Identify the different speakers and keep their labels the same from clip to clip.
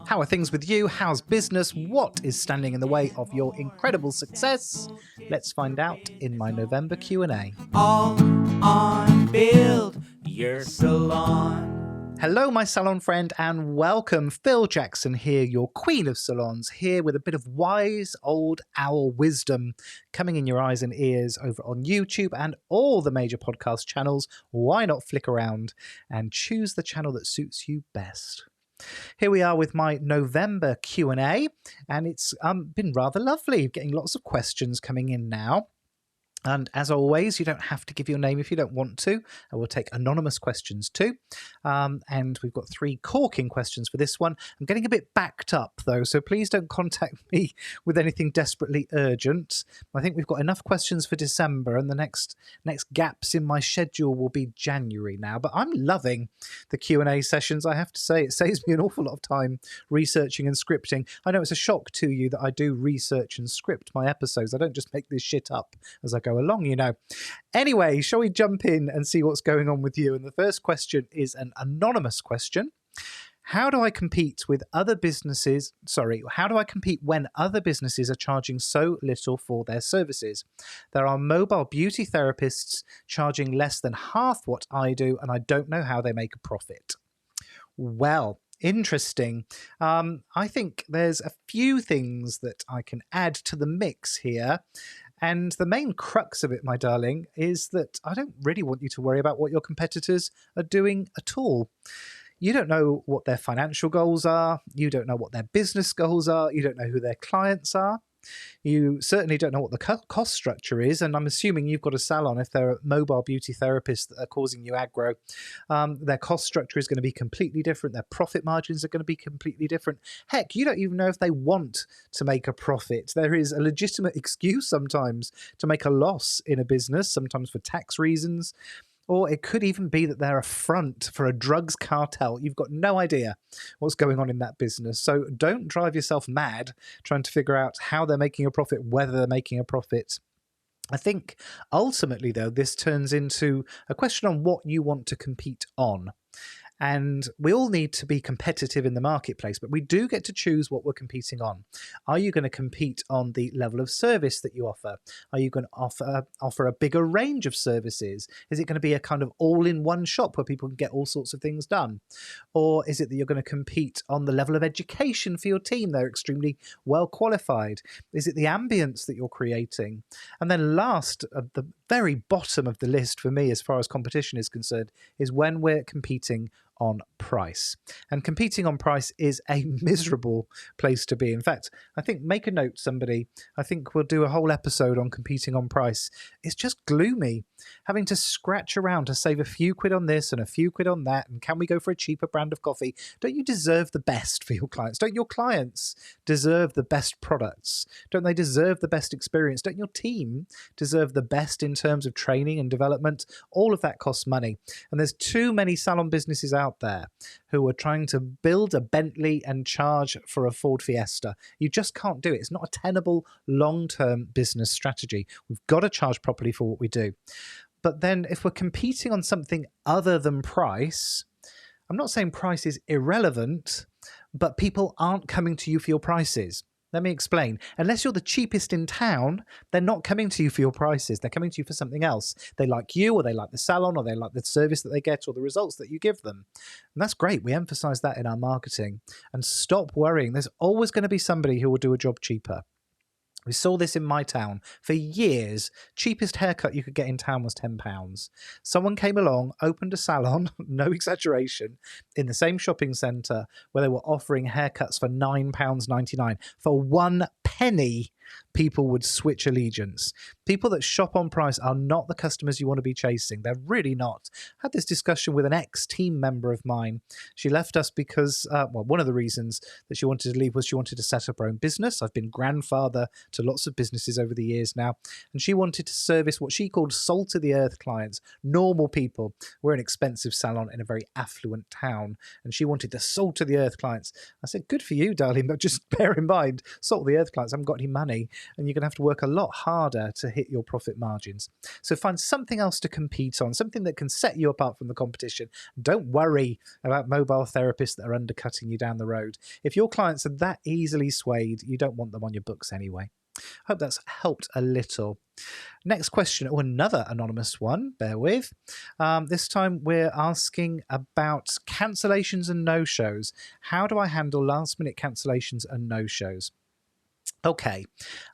Speaker 1: How are things with you? How's business? What is standing in the way of your incredible success? Let's find out in my November Q&A.
Speaker 2: All on Build Your Salon.
Speaker 1: Hello, my salon friend, and welcome. Phil Jackson here, your queen of salons, here with a bit of wise old owl wisdom coming in your eyes and ears over on YouTube and all the major podcast channels. Why not flick around and choose the channel that suits you best? Here we are with my November Q&A, and it's been rather lovely, getting lots of questions coming in now. And as always, you don't have to give your name if you don't want to. I will take anonymous questions too. And we've got 3 corking questions for this one. I'm getting a bit backed up though, so please don't contact me with anything desperately urgent. I think we've got enough questions for December, and the next gaps in my schedule will be January now. But I'm loving the Q&A sessions, I have to say. It saves me an awful lot of time researching and scripting. I know it's a shock to you that I do research and script my episodes. I don't just make this shit up as I go along, you know. Anyway, shall we jump in and see what's going on with you? And the first question is an anonymous question. How do I compete with other businesses? How do I compete when other businesses are charging so little for their services? There are mobile beauty therapists charging less than half what I do, and I don't know how they make a profit. Well, interesting. I think there's a few things that I can add to the mix here. And the main crux of it, my darling, is that I don't really want you to worry about what your competitors are doing at all. You don't know what their financial goals are. You don't know what their business goals are. You don't know who their clients are. You certainly don't know what the cost structure is, and I'm assuming you've got a salon. If there are mobile beauty therapists that are causing you aggro, their cost structure is going to be completely different. Their profit margins are going to be completely different. Heck, you don't even know if they want to make a profit. There is a legitimate excuse sometimes to make a loss in a business, sometimes for tax reasons. Or it could even be that they're a front for a drugs cartel. You've got no idea what's going on in that business. So don't drive yourself mad trying to figure out how they're making a profit, whether they're making a profit. I think ultimately, though, this turns into a question on what you want to compete on. And we all need to be competitive in the marketplace, but we do get to choose what we're competing on. Are you going to compete on the level of service that you offer? Are you going to offer a bigger range of services? Is it going to be a kind of all-in-one shop where people can get all sorts of things done? Or is it that you're going to compete on the level of education for your team? They're extremely well qualified. Is it the ambience that you're creating? And then last, at the very bottom of the list for me as far as competition is concerned, is when we're competing on price. And competing on price is a miserable place to be. In fact, I think, make a note, somebody. I think we'll do a whole episode on competing on price. It's just gloomy, having to scratch around to save a few quid on this and a few quid on that. And can we go for a cheaper brand of coffee? Don't you deserve the best for your clients? Don't your clients deserve the best products? Don't they deserve the best experience? Don't your team deserve the best in terms of training and development? All of that costs money. And there's too many salon businesses out there who are trying to build a Bentley and charge for a Ford Fiesta. You just can't do it. It's not a tenable long-term business strategy. We've got to charge properly for what we do. But then if we're competing on something other than price, I'm not saying price is irrelevant, but people aren't coming to you for your prices. Let me explain. Unless you're the cheapest in town, they're not coming to you for your prices. They're coming to you for something else. They like you, or they like the salon, or they like the service that they get, or the results that you give them. And that's great. We emphasize that in our marketing. And stop worrying. There's always going to be somebody who will do a job cheaper. We saw this in my town for years. Cheapest haircut you could get in town was £10. Someone came along, opened a salon, no exaggeration, in the same shopping centre where they were offering haircuts for £9.99. For 1 penny, people would switch allegiance. People that shop on price are not the customers you want to be chasing. They're really not. I had this discussion with an ex-team member of mine. She left us because, one of the reasons that she wanted to leave was she wanted to set up her own business. I've been grandfather to lots of businesses over the years now, and she wanted to service what she called salt-of-the-earth clients, normal people. We're an expensive salon in a very affluent town, and she wanted the salt-of-the-earth clients. I said, good for you, darling, but just bear in mind, salt-of-the-earth clients clients haven't got any money, and you're going to have to work a lot harder to hit your profit margins. So find something else to compete on, something that can set you apart from the competition. Don't worry about mobile therapists that are undercutting you down the road. If your clients are that easily swayed, you don't want them on your books anyway. Hope that's helped a little. Next question, another anonymous one, bear with. This time we're asking about cancellations and no-shows. How do I handle last-minute cancellations and no-shows? Okay,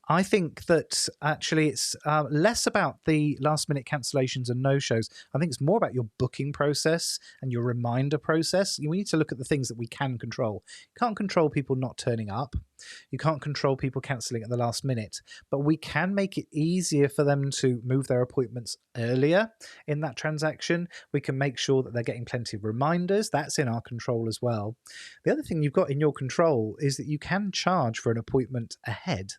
Speaker 1: I think that actually it's less about the last minute cancellations and no shows. I think it's more about your booking process and your reminder process. We need to look at the things that we can control. You can't control people not turning up. You can't control people cancelling at the last minute, but we can make it easier for them to move their appointments earlier in that transaction. We can make sure that they're getting plenty of reminders. That's in our control as well. The other thing you've got in your control is that you can charge for an appointment ahead.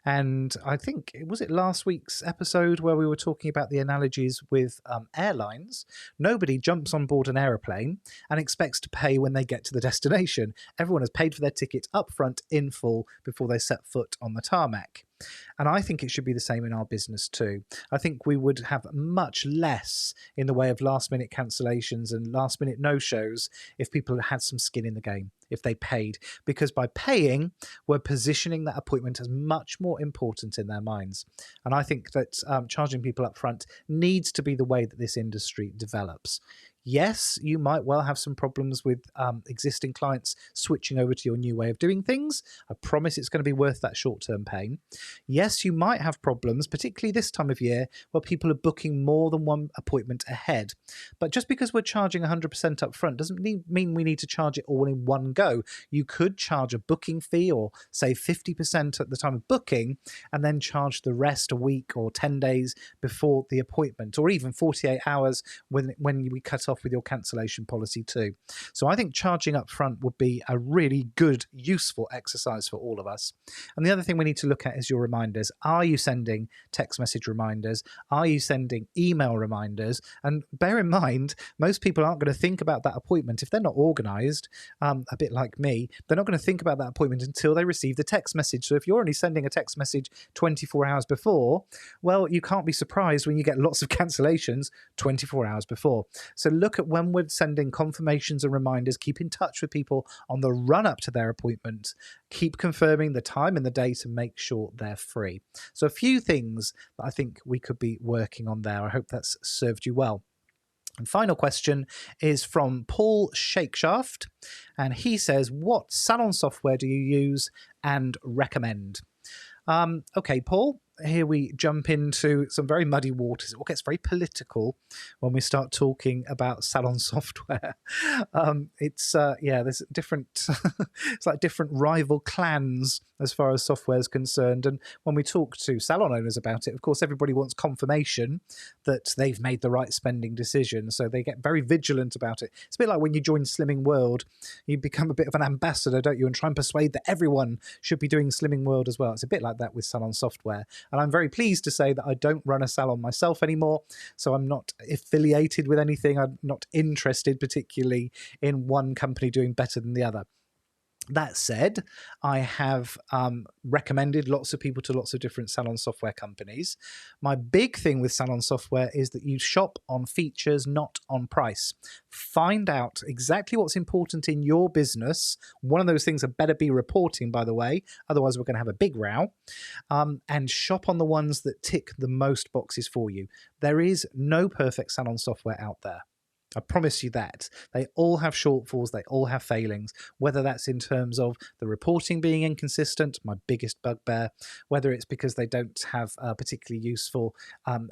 Speaker 1: And I think, was it last week's episode where we were talking about the analogies with airlines? Nobody jumps on board an aeroplane and expects to pay when they get to the destination. Everyone has paid for their ticket up front in full before they set foot on the tarmac. And I think it should be the same in our business too. I think we would have much less in the way of last minute cancellations and last minute no-shows if people had some skin in the game, if they paid. Because by paying, we're positioning that appointment as much more important in their minds. And I think that charging people up front needs to be the way that this industry develops. Yes, you might well have some problems with existing clients switching over to your new way of doing things. I promise it's going to be worth that short-term pain. Yes, you might have problems, particularly this time of year, where people are booking more than one appointment ahead. But just because we're charging 100% up front doesn't mean we need to charge it all in one go. You could charge a booking fee or say 50% at the time of booking and then charge the rest a week or 10 days before the appointment, or even 48 hours when we cut off with your cancellation policy too. So I think charging up front would be a really good, useful exercise for all of us. And the other thing we need to look at is your reminders. Are you sending text message reminders? Are you sending email reminders? And bear in mind, most people aren't going to think about that appointment if they're not organized, a bit like me. They're not going to think about that appointment until they receive the text message. So if you're only sending a text message 24 hours before, well, you can't be surprised when you get lots of cancellations 24 hours before. So look at when we're sending confirmations and reminders, keep in touch with people on the run up to their appointment, keep confirming the time and the day to make sure they're free. So a few things that I think we could be working on there. I hope that's served you well. And final question is from Paul Shakeshaft, and he says, what salon software do you use and recommend? Okay, Paul, here we jump into some very muddy waters. It all gets very political when we start talking about salon software. There's different, it's like different rival clans as far as software is concerned. And when we talk to salon owners about it, of course, everybody wants confirmation that they've made the right spending decision. So they get very vigilant about it. It's a bit like when you join Slimming World, you become a bit of an ambassador, don't you? And try and persuade that everyone should be doing Slimming World as well. It's a bit like that with salon software. And I'm very pleased to say that I don't run a salon myself anymore. So I'm not affiliated with anything. I'm not interested particularly in one company doing better than the other. That said, I have recommended lots of people to lots of different salon software companies. My big thing with salon software is that you shop on features, not on price. Find out exactly what's important in your business. One of those things had better be reporting, by the way, otherwise we're going to have a big row. And shop on the ones that tick the most boxes for you. There is no perfect salon software out there. I promise you that. They all have shortfalls, they all have failings, whether that's in terms of the reporting being inconsistent, my biggest bugbear, whether it's because they don't have a particularly useful,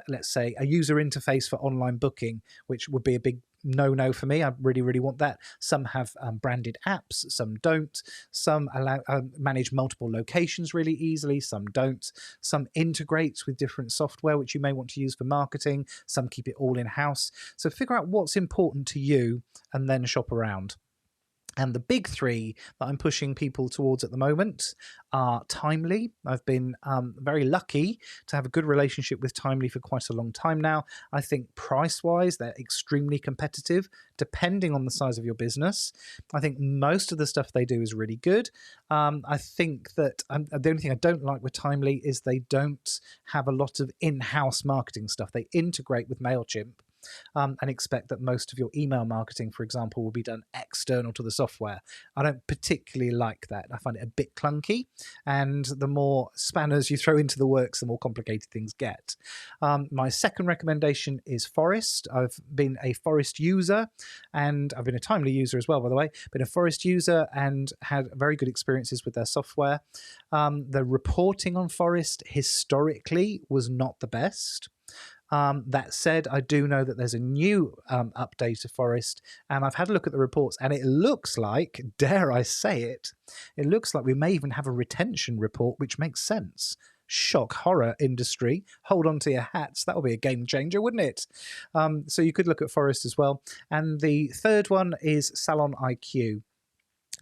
Speaker 1: let's say, a user interface for online booking, which would be a big no for me. I really, really want that. Some have branded apps, some don't. Some allow manage multiple locations really easily, some don't. Some integrate with different software, which you may want to use for marketing. Some keep it all in-house. So figure out what's important to you and then shop around. And the big three that I'm pushing people towards at the moment are Timely. I've been very lucky to have a good relationship with Timely for quite a long time now. I think price-wise, they're extremely competitive, depending on the size of your business. I think most of the stuff they do is really good. I think that the only thing I don't like with Timely is they don't have a lot of in-house marketing stuff. They integrate with MailChimp, and expect that most of your email marketing, for example, will be done external to the software. I don't particularly like that. I find it a bit clunky, and the more spanners you throw into the works, the more complicated things get. My second recommendation is Forest. I've been a Forest user, and I've been a Timely user as well, by the way, been a Forest user and had very good experiences with their software. The reporting on Forest historically was not the best. That said, I do know that there's a new update of Forest, and I've had a look at the reports, and it looks like, dare I say it, it looks like we may even have a retention report, which makes sense. Shock horror industry. Hold on to your hats. That will be a game changer, wouldn't it? So you could look at Forest as well. And the third one is Salon IQ.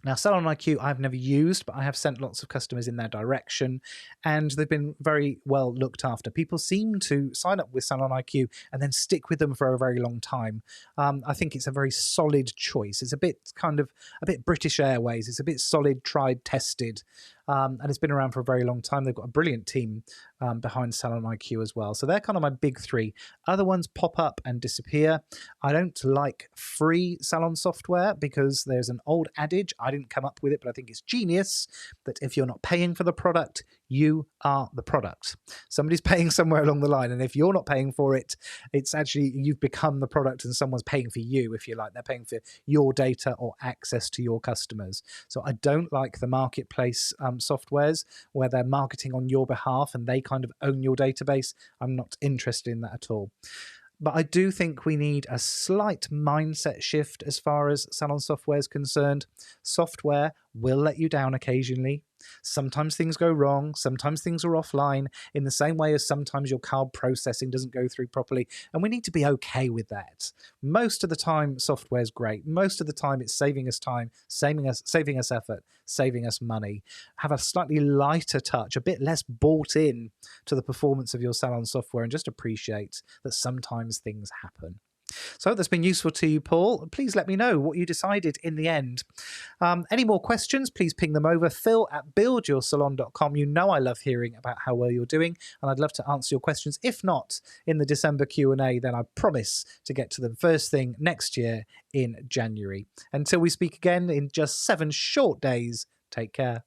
Speaker 1: Now, Salon IQ I've never used, but I have sent lots of customers in their direction, and they've been very well looked after. People seem to sign up with Salon IQ and then stick with them for a very long time. I think it's a very solid choice. It's a bit British Airways. It's a bit solid, tried, tested, and it's been around for a very long time. They've got a brilliant team behind Salon IQ as well. So they're kind of my big three. Other ones pop up and disappear. I don't like free Salon software because there's an old adage. I didn't come up with it, but I think it's genius, that if you're not paying for the product, you are the product. Somebody's paying somewhere along the line, and if you're not paying for it, it's actually you've become the product and someone's paying for you, if you like. They're paying for your data or access to your customers. So I don't like the marketplace softwares where they're marketing on your behalf and they kind of own your database. I'm not interested in that at all. But I do think we need a slight mindset shift as far as Salon software is concerned. Software will let you down occasionally. Sometimes things go wrong. Sometimes things are offline, in the same way as sometimes your card processing doesn't go through properly. And we need to be okay with that. Most of the time, software is great. Most of the time, it's saving us time, saving us effort, saving us money. Have a slightly lighter touch, a bit less bought in to the performance of your Salon software, and just appreciate that sometimes things happen. So I hope that's been useful to you, Paul. Please let me know what you decided in the end. Any more questions, please ping them over. phil@buildyoursalon.com. You know I love hearing about how well you're doing, and I'd love to answer your questions. If not in the December Q&A, then I promise to get to them first thing next year in January. Until we speak again in just 7 short days, take care.